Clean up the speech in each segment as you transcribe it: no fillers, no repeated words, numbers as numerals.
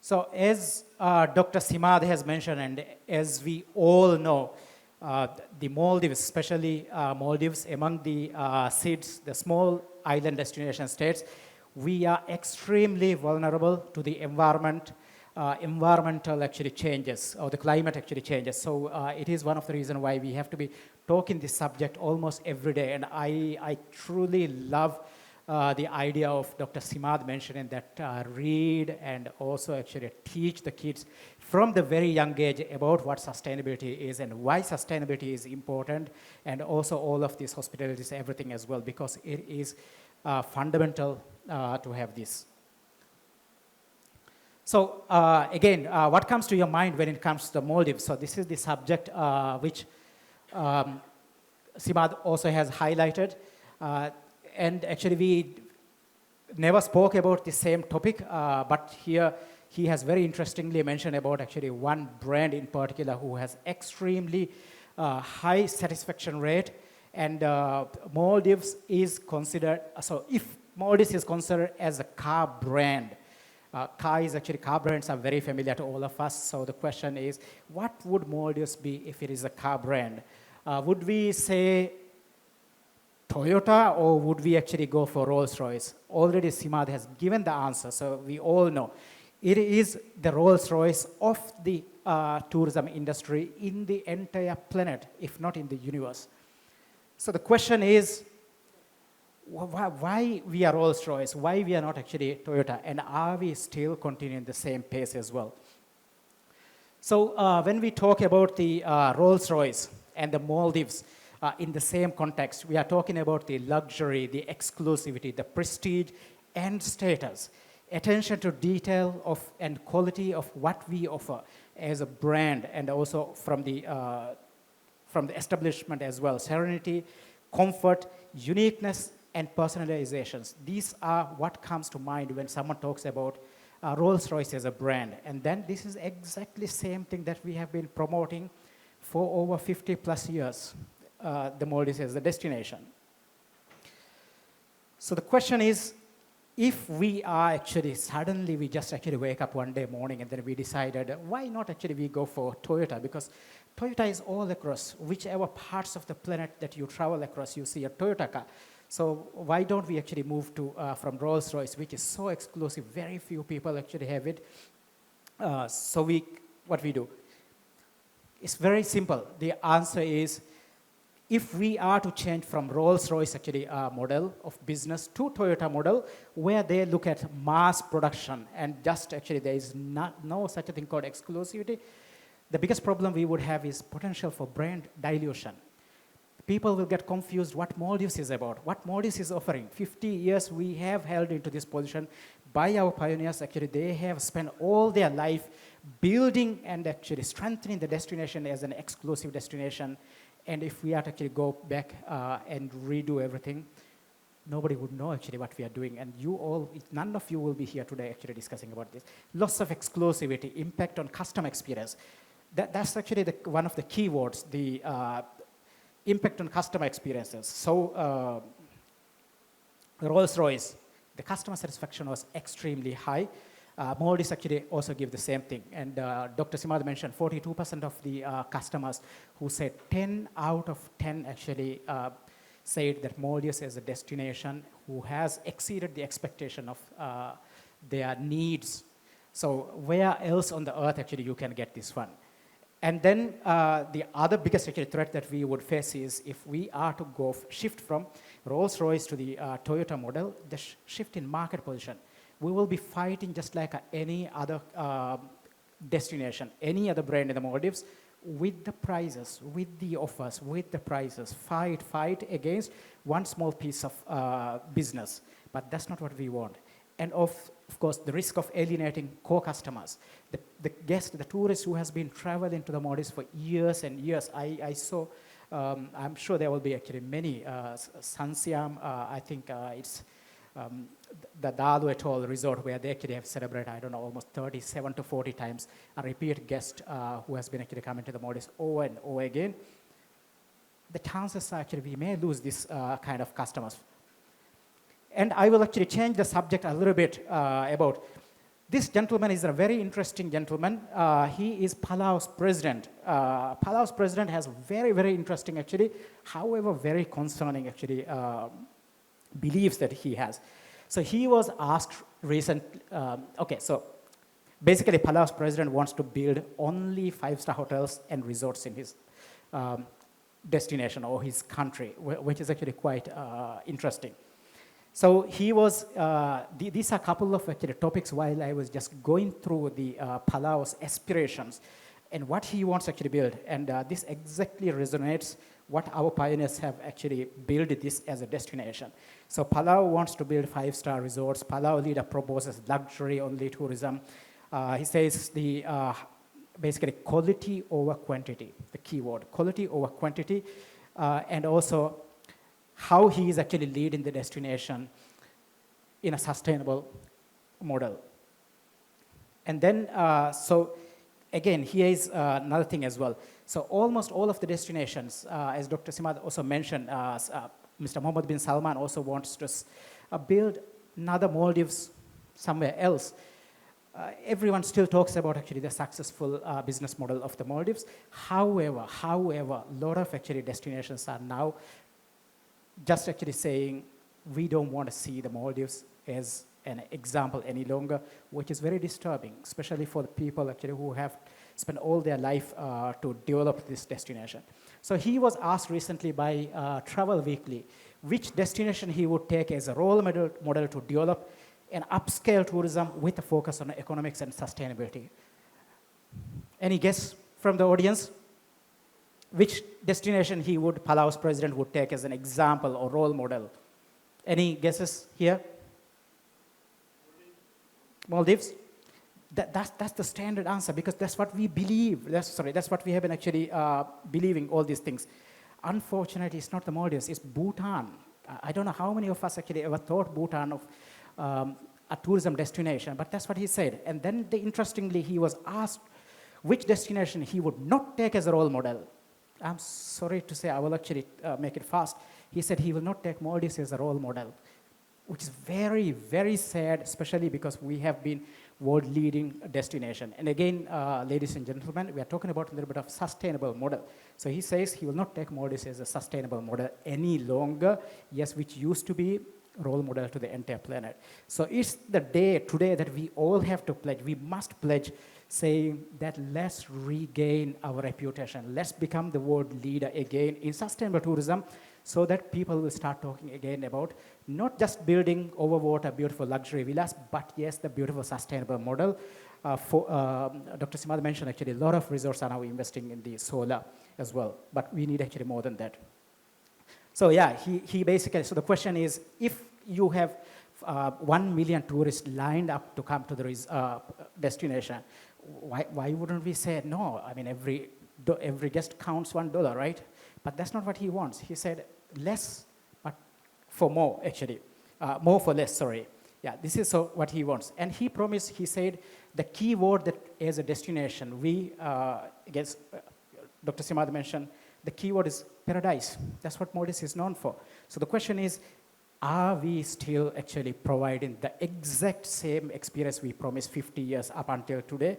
So as Dr. Simad has mentioned, and as we all know, the Maldives, especially Maldives, among the SIDS, the small island destination states, we are extremely vulnerable to the environmental actually changes, or the climate actually changes. So it is one of the reasons why we have to be talking this subject almost every day. And I truly love the idea of Dr. Simad mentioning that read and also actually teach the kids from the very young age about what sustainability is and why sustainability is important, and also all of these hospitalities, everything as well, because it is fundamental to have this. So again, what comes to your mind when it comes to the Maldives? So this is the subject which Simad also has highlighted. And actually, we never spoke about the same topic, but here he has very interestingly mentioned about actually one brand in particular who has extremely high satisfaction rate, and Maldives is considered, so if Maldives is considered as a car brand, car brands are very familiar to all of us, so the question is, what would Maldives be if it is a car brand? Would we say Toyota, or would we actually go for Rolls-Royce? Already Simad has given the answer, so we all know. It is the Rolls-Royce of the tourism industry in the entire planet, if not in the universe. So the question is, why we are Rolls-Royce? Why we are not actually Toyota? And are we still continuing the same pace as well? So when we talk about the Rolls-Royce and the Maldives, in the same context, we are talking about the luxury, the exclusivity, the prestige and status, attention to detail of and quality of what we offer as a brand, and also from the establishment as well. Serenity, comfort, uniqueness, and personalizations. These are what comes to mind when someone talks about Rolls-Royce as a brand. And then this is exactly the same thing that we have been promoting for over 50 plus years. The Maldives as a destination. So the question is, if we are actually, suddenly we just actually wake up one day morning and then we decided, why not actually we go for Toyota? Because Toyota is all across, whichever parts of the planet that you travel across, you see a Toyota car. So why don't we actually move to from Rolls-Royce, which is so exclusive, very few people actually have it. So what we do? It's very simple. The answer is, if we are to change from Rolls-Royce actually model of business to Toyota model, where they look at mass production and just actually there is no such a thing called exclusivity, the biggest problem we would have is potential for brand dilution. People will get confused what Maldives is about, what Maldives is offering. 50 years we have held into this position by our pioneers. Actually, they have spent all their life building and actually strengthening the destination as an exclusive destination. And if we are to actually go back and redo everything, nobody would know actually what we are doing. And you all, none of you will be here today actually discussing about this. Loss of exclusivity, impact on customer experience. That's actually one of the key words, the impact on customer experiences. So Rolls-Royce, the customer satisfaction was extremely high. Maldives actually also give the same thing. And Dr. Simad mentioned 42% of the customers who said 10 out of 10 actually said that Maldives is a destination who has exceeded the expectation of their needs. So where else on the earth actually you can get this one? And then the other biggest actually threat that we would face is if we are to shift from Rolls-Royce to the Toyota model, the shift in market position. We will be fighting just like any other destination, any other brand in the Maldives, with the prices, with the offers, with the prices. Fight against one small piece of business. But that's not what we want. And of course, the risk of alienating core customers. The guest, the tourist who has been traveling to the Maldives for years and years. I saw, I'm sure there will be actually many. Sansiam, I think it's the Dalu Atoll resort where they actually have celebrated, I don't know, almost 37 to 40 times a repeat guest who has been actually coming to the Maldives over and over again. The chances are actually we may lose this kind of customers. And I will actually change the subject a little bit about This gentleman is a very interesting gentleman. He is Palau's president. Palau's president has very, very interesting, actually, however, very concerning, actually, beliefs that he has. So he was asked recently, okay, so basically Palau's president wants to build only 5-star hotels and resorts in his destination or his country, which is actually quite interesting. So he was, these are a couple of actually topics while I was just going through the Palau's aspirations and what he wants to actually build. And this exactly resonates what our pioneers have actually built this as a destination. So Palau wants to build 5-star resorts. Palau leader proposes luxury-only tourism. He says the basically quality over quantity, the key word, quality over quantity, and also how he is actually leading the destination in a sustainable model. And then, so again, here is another thing as well. So almost all of the destinations, as Dr. Simad also mentioned, Mr. Mohammed bin Salman also wants to build another Maldives somewhere else. Everyone still talks about actually the successful business model of the Maldives. However, a lot of actually destinations are now just actually saying, we don't want to see the Maldives as an example any longer, which is very disturbing, especially for the people actually who have spent all their life to develop this destination. So he was asked recently by Travel Weekly which destination he would take as a role model to develop an upscale tourism with a focus on economics and sustainability. Any guess from the audience? Which destination he would, Palau's president would take as an example or role model? Any guesses here? Maldives? That's the standard answer because that's what we believe. That's what we have been actually believing, all these things. Unfortunately, it's not the Maldives, it's Bhutan. I don't know how many of us actually ever thought Bhutan of a tourism destination, but that's what he said. And then interestingly, he was asked which destination he would not take as a role model. I'm sorry to say, I will actually make it fast. He said he will not take Maldives as a role model, which is very, very sad, especially because we have been world-leading destination. And again, ladies and gentlemen, we are talking about a little bit of sustainable model. So he says he will not take Maldives as a sustainable model any longer, yes, which used to be role model to the entire planet. So it's the day today that we all have to pledge, we must pledge, saying that let's regain our reputation. Let's become the world leader again in sustainable tourism so that people will start talking again about not just building over water beautiful luxury villas, but yes, the beautiful sustainable model. Dr. Simad mentioned actually a lot of resorts are now investing in the solar as well, but we need actually more than that. So yeah, he basically, so the question is, if you have 1 million tourists lined up to come to the destination, why wouldn't we say no? I mean, every guest counts $1, right? But that's not what he wants. He said less, but for more, actually. More for less, sorry. Yeah, this is what he wants. And he promised, he said, the key word that as a destination, we, I guess Dr. Simad mentioned, the key word is paradise. That's what Maldives is known for. So the question is, are we still actually providing the exact same experience we promised 50 years up until today?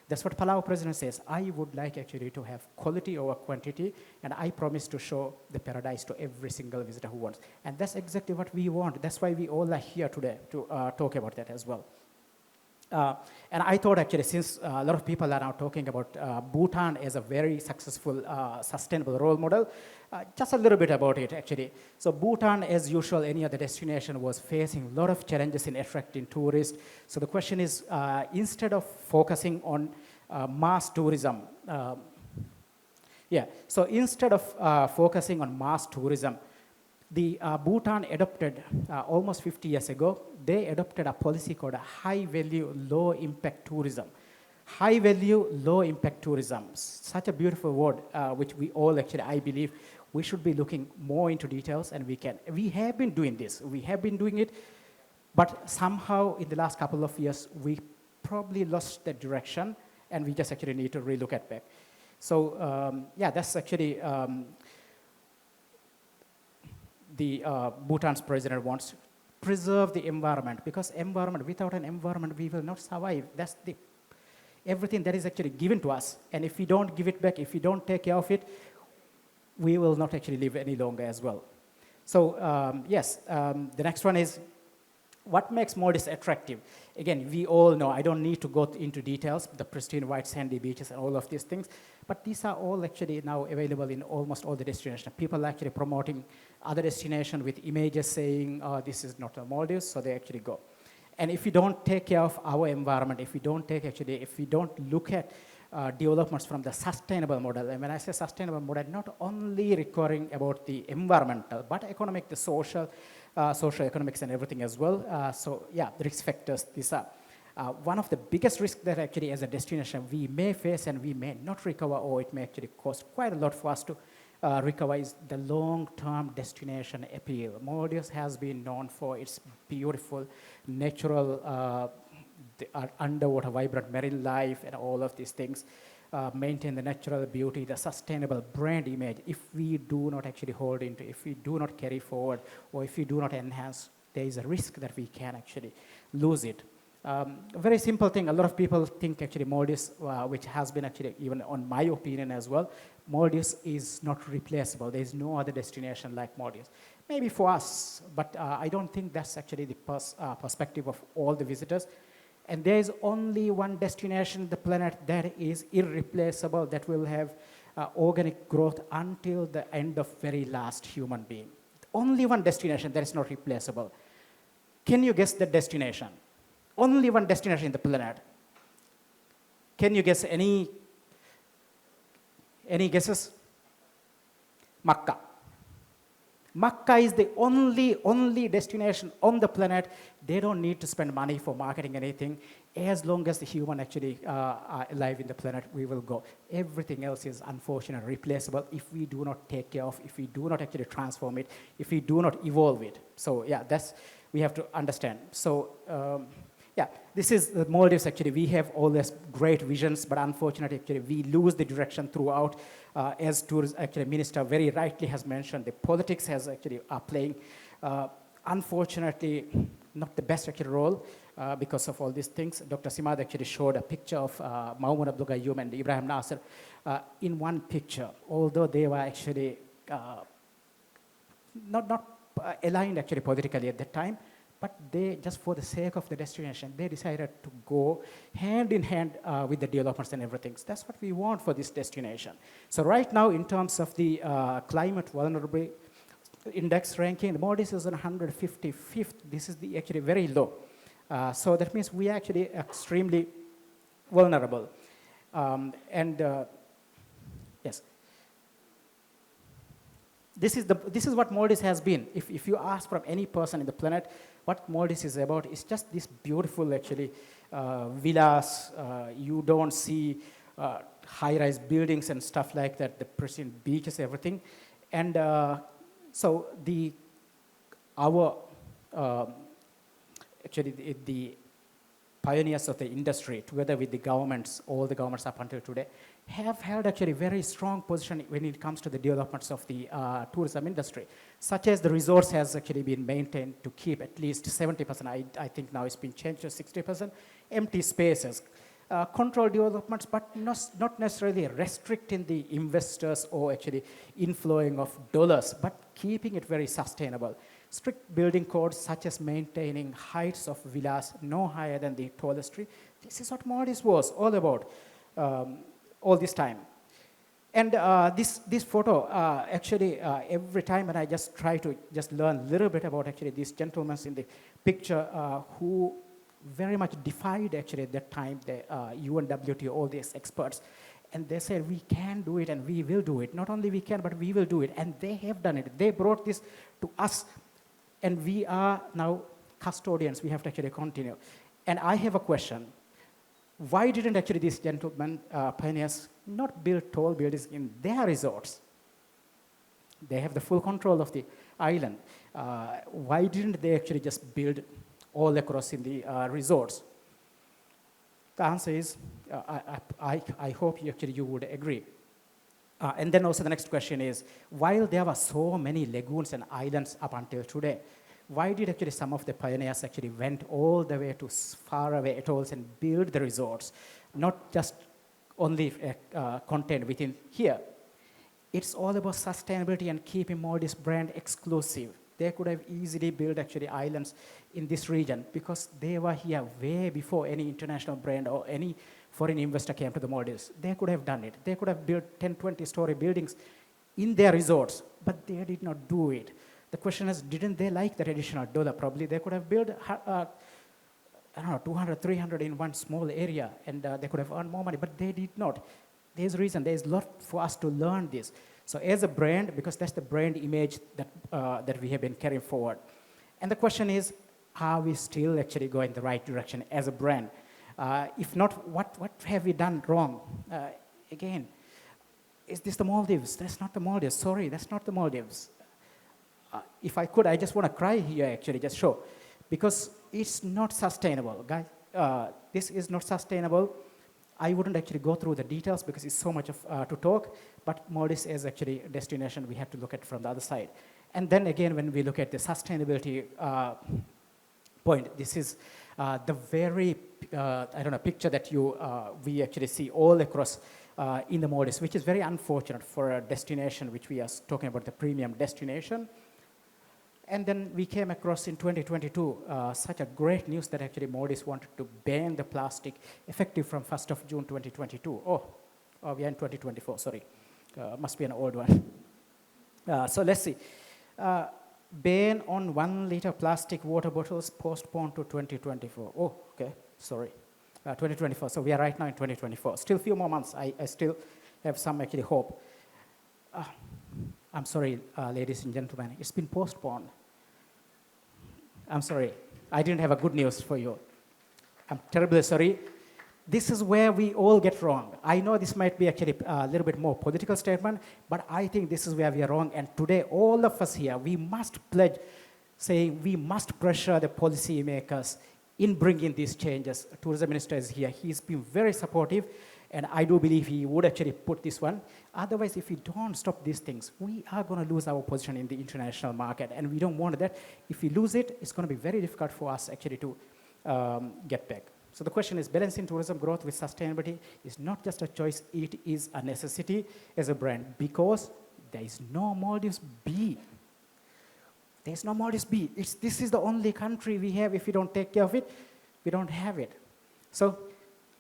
That's what Palau president says. I would like actually to have quality over quantity, and I promise to show the paradise to every single visitor who wants. And that's exactly what we want. That's why we all are here today to talk about that as well. And I thought actually, since a lot of people are now talking about Bhutan as a very successful, sustainable role model, just a little bit about it actually. So Bhutan, as usual, any other destination was facing a lot of challenges in attracting tourists. So the question is, instead of focusing on mass tourism, so instead of focusing on mass tourism, the Bhutan adopted almost 50 years ago, they adopted a policy called a high-value, low-impact tourism. High-value, low-impact tourism, such a beautiful word, which we all actually, I believe, we should be looking more into details, and we have been doing this. We have been doing it, but somehow in the last couple of years, we probably lost the direction, and we just actually need to relook at back. So yeah, that's actually the Bhutan's president wants preserve the environment, because environment, without an environment, we will not survive. That's the everything that is actually given to us. And if we don't give it back, if we don't take care of it, we will not actually live any longer as well. So yes, the next one is, what makes Maldives attractive? Again, we all know, I don't need to go into details, the pristine white sandy beaches and all of these things, but these are all actually now available in almost all the destinations. People are actually promoting other destinations with images saying, oh, this is not a Maldives, so they actually go. And if we don't take care of our environment, if we don't look at developments from the sustainable model, and when I say sustainable model, not only requiring about the environmental, but economic, the social, social economics and everything as well. So yeah, the risk factors, these are one of the biggest risks that actually as a destination we may face and we may not recover, or it may actually cost quite a lot for us to recover, is the long-term destination appeal. Maldives has been known for its beautiful natural underwater vibrant marine life and all of these things, maintain the natural beauty, the sustainable brand image. If we do not actually hold into, if we do not carry forward, or if we do not enhance, there is a risk that we can actually lose it. A very simple thing, a lot of people think actually Maldives, which has been actually, even on my opinion as well, Maldives is not replaceable. There is no other destination like Maldives. Maybe for us, but I don't think that's actually the perspective of all the visitors. And there is only one destination on the planet that is irreplaceable, that will have organic growth until the end of very last human being. Only one destination that is not replaceable. Can you guess the destination? Only one destination in the planet. Can you guess any guesses? Makkah. Makkah is the only destination on the planet. They don't need to spend money for marketing anything. As long as the human actually are alive in the planet, we will go. Everything else is unfortunately replaceable if we do not take care of, if we do not actually transform it, if we do not evolve it. So yeah, that's, we have to understand. So yeah, this is the Maldives actually. We have all these great visions, but unfortunately actually we lose the direction throughout. As tourism actually minister very rightly has mentioned, the politics has actually are playing, unfortunately, not the best actually role because of all these things. Dr. Simad actually showed a picture of Mahmoud Abdul Gayoom and Ibrahim Nasser in one picture, although they were actually not aligned actually politically at that time. But they, just for the sake of the destination, they decided to go hand in hand with the developers and everything. So that's what we want for this destination. So right now, in terms of the climate vulnerability index ranking, the Maldives is on 155th. This is the actually very low. So that means we are actually extremely vulnerable. Yes. This is what Maldives has been. If you ask from any person in the planet, what Maldives is about, it's just this beautiful actually villas. You don't see high-rise buildings and stuff like that, the pristine beaches, everything. And so actually the pioneers of the industry, together with the governments, all the governments up until today, have held actually very strong position when it comes to the developments of the tourism industry, such as the resorts has actually been maintained to keep at least 70%, I think now it's been changed to 60%, empty spaces, control developments, but not necessarily restricting the investors or actually inflowing of dollars, but keeping it very sustainable. Strict building codes such as maintaining heights of villas no higher than the tallest tree. This is what Maldives was all about all this time. And this photo, actually, every time when I just try to just learn a little bit about actually these gentlemen in the picture who very much defied actually at that time the UNWTO, all these experts. And they said, we can do it and we will do it. Not only we can, but we will do it. And they have done it. They brought this to us. And we are now custodians. We have to actually continue. And I have a question. Why didn't actually these gentlemen, pioneers, not build tall buildings in their resorts? They have the full control of the island. Why didn't they actually just build all across in the resorts? The answer is, I hope you would agree. And then also the next question is, while there were so many lagoons and islands up until today, why did actually some of the pioneers actually went all the way to far away atolls and build the resorts, not just only contained within here. It's all about sustainability and keeping Maldives brand exclusive. They could have easily built actually islands in this region because they were here way before any international brand or any foreign investor came to the Maldives. They could have done it. They could have built 10, 20-story buildings in their resorts, but they did not do it. The question is, didn't they like that additional dollar? Probably they could have built, I don't know, 200, 300 in one small area, and they could have earned more money, but they did not. There's a reason. There's a lot for us to learn this. So as a brand, because that's the brand image that we have been carrying forward. And the question is, are we still actually going the right direction as a brand? If not, what have we done wrong? Again, is this the Maldives? That's not the Maldives. Sorry, that's not the Maldives. If I could, I just want to cry here, actually, just show. Because it's not sustainable, guys. This is not sustainable. I wouldn't actually go through the details because it's so much to talk, but Maldives is actually a destination we have to look at from the other side. And then again, when we look at the sustainability point, this is the very, picture that we actually see all across in the Maldives, which is very unfortunate for a destination which we are talking about, the premium destination. And then we came across in 2022 such a great news that actually Maldives wanted to ban the plastic effective from 1st of June 2022. Oh, we are in 2024, sorry. Must be an old one. So let's see. Ban on 1 liter plastic water bottles postponed to 2024. Oh, okay, sorry. 2024, so we are right now in 2024. Still a few more months. I still have some actually hope. I'm sorry, ladies and gentlemen, it's been postponed. I'm sorry, I didn't have a good news for you. I'm terribly sorry. This is where we all get wrong. I know this might be actually a little bit more political statement, but I think this is where we are wrong. And today, all of us here, we must pledge, saying we must pressure the policymakers in bringing these changes. Tourism Minister is here. He's been very supportive. And I do believe he would actually put this one. Otherwise, if we don't stop these things, we are going to lose our position in the international market. And we don't want that. If we lose it, it's going to be very difficult for us actually to get back. So the question is, balancing tourism growth with sustainability is not just a choice, it is a necessity as a brand because there is no Maldives B. There's no Maldives B. This is the only country we have. If we don't take care of it, we don't have it. So,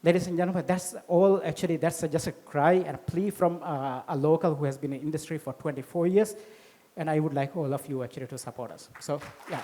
ladies and gentlemen, that's all actually, that's just a cry and a plea from a local who has been in the industry for 24 years. And I would like all of you actually to support us. So, yeah.